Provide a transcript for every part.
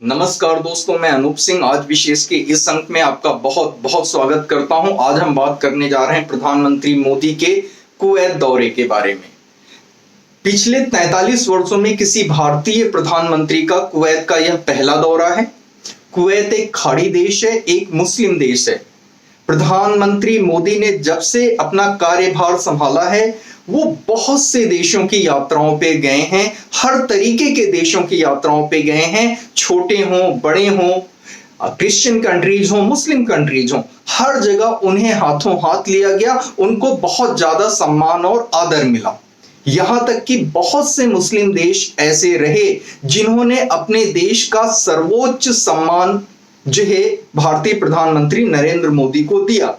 नमस्कार दोस्तों, मैं अनूप सिंह आज विशेष के इस अंक में आपका बहुत बहुत स्वागत करता हूं। आज हम बात करने जा रहे हैं प्रधानमंत्री मोदी के कुवैत दौरे के बारे में। पिछले 43 वर्षों में किसी भारतीय प्रधानमंत्री का कुवैत का यह पहला दौरा है। कुवैत एक खाड़ी देश है, एक मुस्लिम देश है। प्रधानमंत्री मोदी ने जब से अपना कार्यभार संभाला है वो बहुत से देशों की यात्राओं पे गए हैं, हर तरीके के देशों की यात्राओं पे गए हैं, छोटे हों बड़े हों, क्रिश्चियन कंट्रीज हों मुस्लिम कंट्रीज हों, हर जगह उन्हें हाथों हाथ लिया गया, उनको बहुत ज्यादा सम्मान और आदर मिला। यहां तक कि बहुत से मुस्लिम देश ऐसे रहे जिन्होंने अपने देश का सर्वोच्च सम्मान जो है भारतीय प्रधानमंत्री नरेंद्र मोदी को दिया।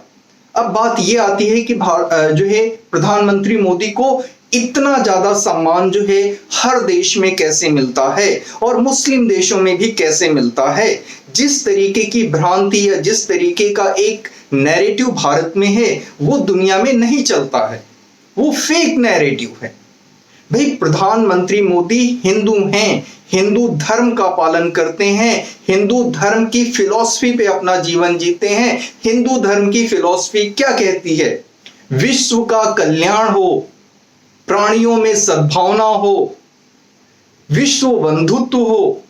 अब बात यह आती है कि जो है प्रधानमंत्री मोदी को इतना ज्यादा सम्मान जो है हर देश में कैसे मिलता है और मुस्लिम देशों में भी कैसे मिलता है। जिस तरीके की भ्रांति या जिस तरीके का एक नैरेटिव भारत में है वो दुनिया में नहीं चलता है, वो फेक नैरेटिव है। भाई प्रधानमंत्री मोदी हिंदू हैं, हिंदू धर्म का पालन करते हैं, हिंदू धर्म की फिलॉसफी पे अपना जीवन जीते हैं। हिंदू धर्म की फिलॉसफी क्या कहती है? विश्व का कल्याण हो, प्राणियों में सद्भावना हो, विश्व बंधुत्व हो।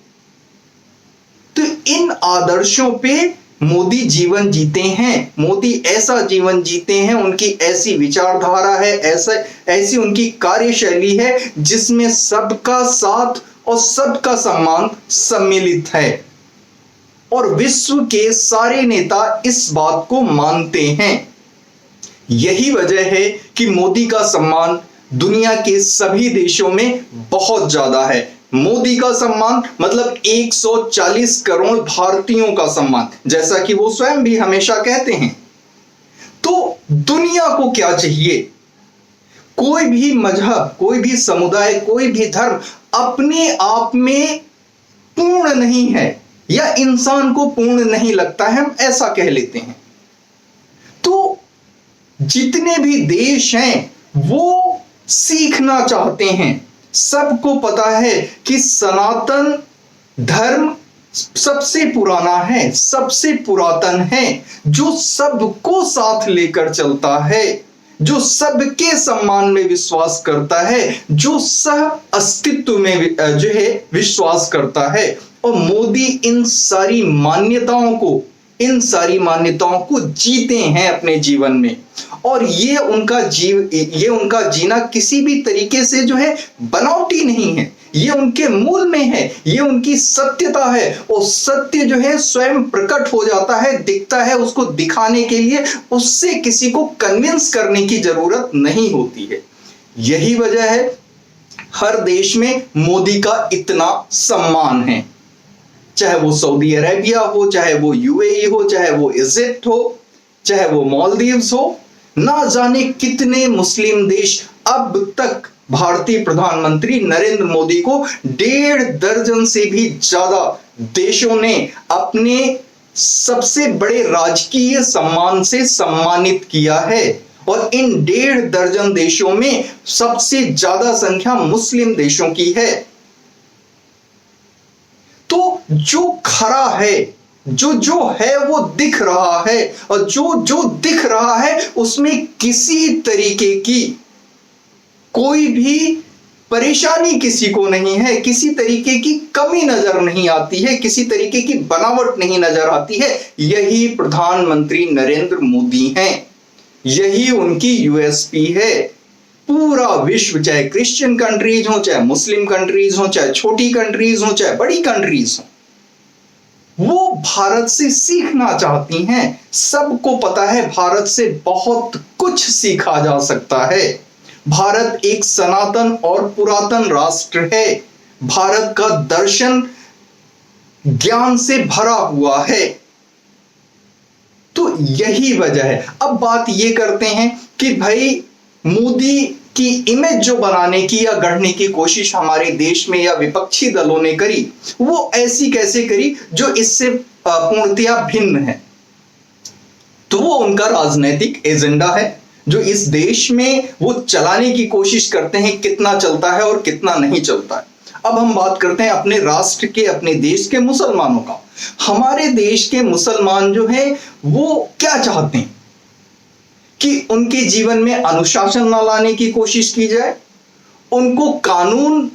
तो इन आदर्शों पे मोदी जीवन जीते हैं, मोदी ऐसा जीवन जीते हैं, उनकी ऐसी विचारधारा है, ऐसी उनकी कार्यशैली है जिसमें सबका साथ और सबका सम्मान सम्मिलित है और विश्व के सारे नेता इस बात को मानते हैं। यही वजह है कि मोदी का सम्मान दुनिया के सभी देशों में बहुत ज्यादा है। मोदी का सम्मान मतलब 140 करोड़ भारतीयों का सम्मान, जैसा कि वो स्वयं भी हमेशा कहते हैं। तो दुनिया को क्या चाहिए? कोई भी मजहब, कोई भी समुदाय, कोई भी धर्म अपने आप में पूर्ण नहीं है या इंसान को पूर्ण नहीं लगता है, हम ऐसा कह लेते हैं। तो जितने भी देश हैं वो सीखना चाहते हैं। सबको पता है कि सनातन धर्म सबसे पुराना है, सबसे पुरातन है, जो सबको साथ लेकर चलता है, जो सबके सम्मान में विश्वास करता है, जो सह अस्तित्व में जो है विश्वास करता है। और मोदी इन सारी मान्यताओं को जीते हैं अपने जीवन में। और ये उनका जीना किसी भी तरीके से जो है बनावटी नहीं है, ये उनके मूल में है, ये उनकी सत्यता है। और सत्य जो है स्वयं प्रकट हो जाता है, दिखता है, उसको दिखाने के लिए उससे किसी को कन्विंस करने की जरूरत नहीं होती है। यही वजह है हर देश में मोदी का इतना सम्मान है, चाहे वो सऊदी अरेबिया हो, चाहे वो यूएई हो, चाहे वो इजिप्ट हो, चाहे वो मालदीव्स हो। ना जाने कितने मुस्लिम देश अब तक भारतीय प्रधानमंत्री नरेंद्र मोदी को 1.5 दर्जन से भी ज्यादा देशों ने अपने सबसे बड़े राजकीय सम्मान से सम्मानित किया है। और इन 1.5 दर्जन देशों में सबसे ज्यादा संख्या मुस्लिम देशों की है। तो जो खरा है, जो है वो दिख रहा है, और जो दिख रहा है उसमें किसी तरीके की कोई भी परेशानी किसी को नहीं है, किसी तरीके की कमी नजर नहीं आती है, किसी तरीके की बनावट नहीं नजर आती है। यही प्रधानमंत्री नरेंद्र मोदी हैं, यही उनकी यूएसपी है। पूरा विश्व, चाहे क्रिश्चियन कंट्रीज हो, चाहे मुस्लिम कंट्रीज हो, चाहे छोटी कंट्रीज हो, चाहे बड़ी कंट्रीज हो, वो भारत से सीखना चाहती हैं। सबको पता है भारत से बहुत कुछ सीखा जा सकता है। भारत एक सनातन और पुरातन राष्ट्र है। भारत का दर्शन ज्ञान से भरा हुआ है। तो यही वजह है। अब बात ये करते हैं कि भाई मोदी की इमेज जो बनाने की या गढ़ने की कोशिश हमारे देश में या विपक्षी दलों ने करी, वो ऐसी कैसे करी जो इससे पूर्णतया भिन्न है। तो वो उनका राजनीतिक एजेंडा है जो इस देश में वो चलाने की कोशिश करते हैं, कितना चलता है और कितना नहीं चलता है। अब हम बात करते हैं अपने राष्ट्र के, अपने देश के मुसलमानों का। हमारे देश के मुसलमान जो हैं वो क्या चाहते हैं कि उनके जीवन में अनुशासन न लाने की कोशिश की जाए, उनको कानून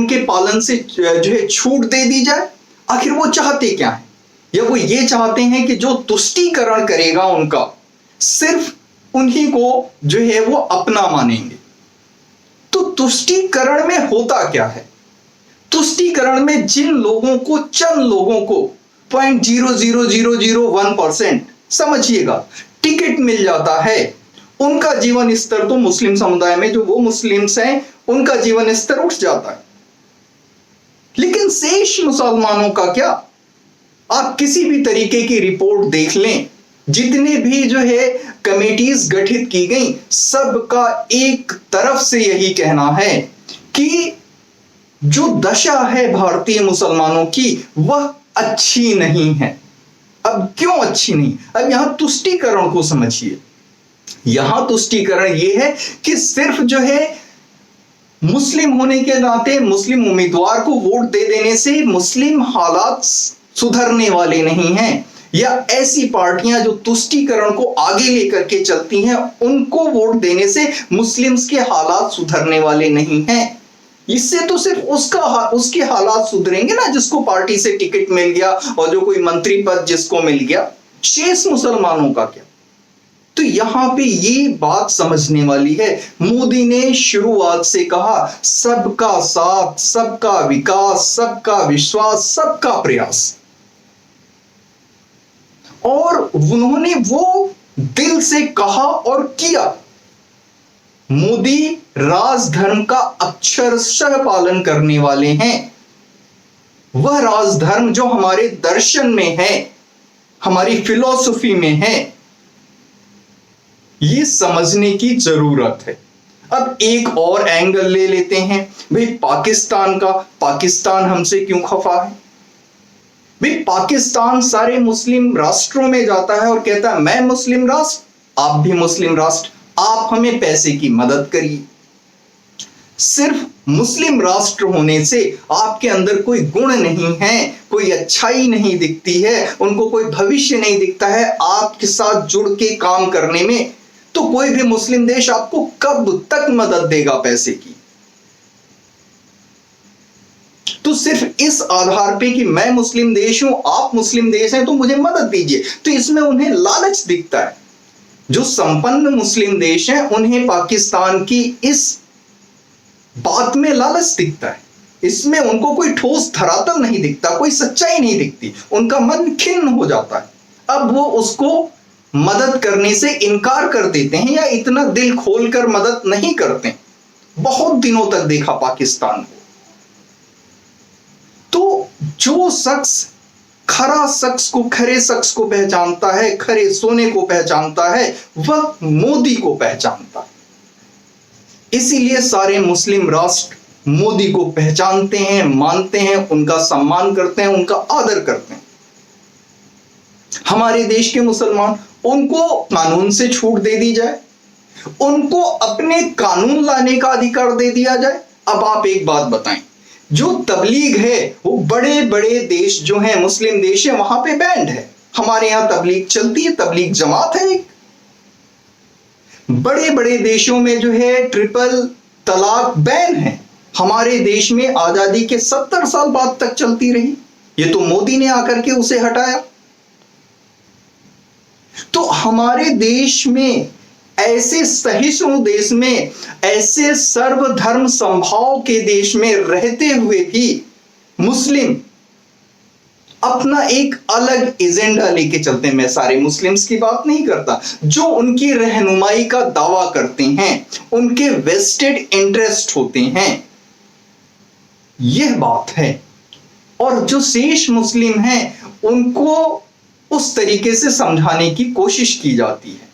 के पालन से जो है छूट दे दी जाए। आखिर वो चाहते क्या है? या वो ये चाहते हैं कि जो तुष्टीकरण करेगा उनका, सिर्फ उन्हीं को जो है वो अपना मानेंगे। तो तुष्टीकरण में होता क्या है? तुष्टीकरण में जिन लोगों को, चंद लोगों को 0.00001%, समझिएगा, टिकट मिल जाता है, उनका जीवन स्तर, तो मुस्लिम समुदाय में जो वो मुस्लिम्स हैं उनका जीवन स्तर उठ जाता है। लेकिन शेष मुसलमानों का क्या? आप किसी भी तरीके की रिपोर्ट देख लें, जितने भी जो है कमेटीज गठित की गई, सबका एक तरफ से यही कहना है कि जो दशा है भारतीय मुसलमानों की वह अच्छी नहीं है। अब क्यों अच्छी नहीं? अब यहां तुष्टीकरण को समझिए। यहां तुष्टीकरण यह है कि सिर्फ जो है मुस्लिम होने के नाते मुस्लिम उम्मीदवार को वोट दे देने से मुस्लिम हालात सुधरने वाले नहीं हैं, या ऐसी पार्टियां जो तुष्टीकरण को आगे लेकर के चलती हैं उनको वोट देने से मुस्लिम्स के हालात सुधरने वाले नहीं हैं। इससे तो सिर्फ उसके हालात सुधरेंगे ना जिसको पार्टी से टिकट मिल गया और जो कोई मंत्री पद जिसको मिल गया, शेष मुसलमानों का क्या? तो यहां पे ये बात समझने वाली है। मोदी ने शुरुआत से कहा सबका साथ, सबका विकास, सबका विश्वास, सबका प्रयास, और उन्होंने वो दिल से कहा और किया। मोदी राजधर्म का अक्षरशः पालन करने वाले हैं। वह राजधर्म जो हमारे दर्शन में है, हमारी फिलॉसफी में है, ये समझने की जरूरत है। अब एक और एंगल ले लेते हैं भाई पाकिस्तान का। पाकिस्तान हमसे क्यों खफा है? भाई पाकिस्तान सारे मुस्लिम राष्ट्रों में जाता है और कहता है मैं मुस्लिम राष्ट्र, आप भी मुस्लिम राष्ट्र, आप हमें पैसे की मदद करिए। सिर्फ मुस्लिम राष्ट्र होने से आपके अंदर कोई गुण नहीं है, कोई अच्छाई नहीं दिखती है, उनको कोई भविष्य नहीं दिखता है आपके साथ जुड़ के काम करने में, तो कोई भी मुस्लिम देश आपको कब तक मदद देगा पैसे की? तो सिर्फ इस आधार पे कि मैं मुस्लिम देश हूं, आप मुस्लिम देश हैं, तो मुझे मदद दीजिए, तो इसमें उन्हें लालच दिखता है। जो संपन्न मुस्लिम देश हैं उन्हें पाकिस्तान की इस बात में लालच दिखता है, इसमें उनको कोई ठोस धरातल नहीं दिखता, कोई सच्चाई नहीं दिखती, उनका मन खिन्न हो जाता है। अब वो उसको मदद करने से इनकार कर देते हैं या इतना दिल खोलकर मदद नहीं करते। बहुत दिनों तक देखा पाकिस्तान को। तो जो शख्स खरा शख्स को, खरे शख्स को पहचानता है, खरे सोने को पहचानता है, वह मोदी को पहचानता है। इसीलिए सारे मुस्लिम राष्ट्र मोदी को पहचानते हैं, मानते हैं, उनका सम्मान करते हैं, उनका आदर करते हैं। हमारे देश के मुसलमान, उनको कानून से छूट दे दी जाए, उनको अपने कानून लाने का अधिकार दे दिया जाए। अब आप एक बात बताएं, जो तबलीग है वो बड़े बड़े देश जो हैं, मुस्लिम देश है, वहां पे बैंड है। हमारे यहां तबलीग चलती है, तबलीग जमात है एक। बड़े बड़े देशों में जो है ट्रिपल तलाक बैन है। हमारे देश में आजादी के 70 साल बाद तक चलती रही, ये तो मोदी ने आकर के उसे हटाया। तो हमारे देश में, ऐसे सहिष्णु देश में, ऐसे सर्वधर्म संभाव के देश में रहते हुए भी मुस्लिम अपना एक अलग एजेंडा लेके चलते हैं। मैं सारे मुस्लिम्स की बात नहीं करता, जो उनकी रहनुमाई का दावा करते हैं, उनके वेस्टेड इंटरेस्ट होते हैं, यह बात है। और जो शेष मुस्लिम हैं उनको उस तरीके से समझाने की कोशिश की जाती है।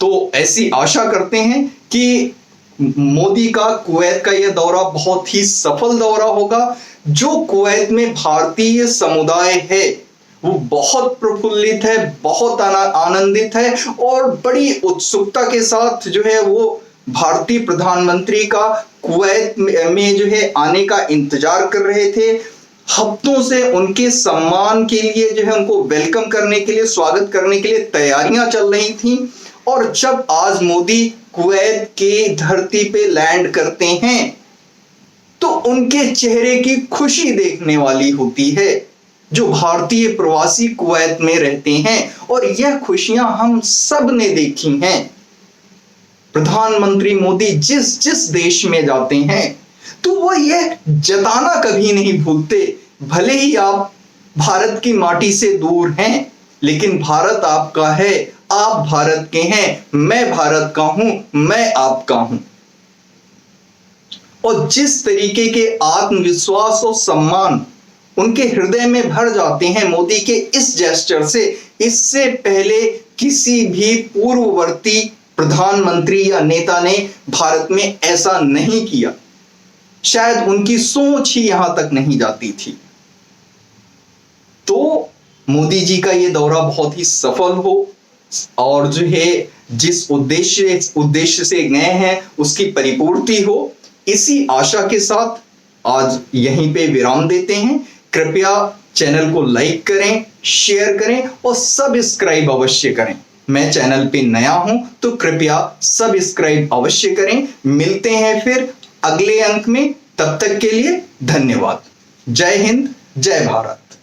तो ऐसी आशा करते हैं कि मोदी का कुवैत का यह दौरा बहुत ही सफल दौरा होगा। जो कुवैत में भारतीय समुदाय है वो बहुत प्रफुल्लित है, बहुत आनंदित है और बड़ी उत्सुकता के साथ जो है वो भारतीय प्रधानमंत्री का कुवैत में जो है आने का इंतजार कर रहे थे। हफ्तों से उनके सम्मान के लिए जो है उनको वेलकम करने के लिए, स्वागत करने के लिए तैयारियां चल रही थी। और जब आज मोदी कुवैत के धरती पे लैंड करते हैं तो उनके चेहरे की खुशी देखने वाली होती है, जो भारतीय प्रवासी कुवैत में रहते हैं। और यह खुशियां हम सब ने देखी हैं। प्रधानमंत्री मोदी जिस जिस देश में जाते हैं तो वो यह जताना कभी नहीं भूलते, भले ही आप भारत की माटी से दूर हैं, लेकिन भारत आपका है, आप भारत के हैं, मैं भारत का हूं, मैं आपका हूं। और जिस तरीके के आत्मविश्वास और सम्मान उनके हृदय में भर जाते हैं मोदी के इस जेस्चर से, इससे पहले किसी भी पूर्ववर्ती प्रधानमंत्री या नेता ने भारत में ऐसा नहीं किया। शायद उनकी सोच ही यहां तक नहीं जाती थी। तो मोदी जी का यह दौरा बहुत ही सफल हो और जो है जिस उद्देश्य से गए हैं उसकी परिपूर्ति हो, इसी आशा के साथ आज यहीं पे विराम देते हैं। कृपया चैनल को लाइक करें, शेयर करें और सब्सक्राइब अवश्य करें। मैं चैनल पे नया हूं तो कृपया सब्सक्राइब अवश्य करें। मिलते हैं फिर अगले अंक में, तब तक के लिए धन्यवाद। जय हिंद, जय भारत।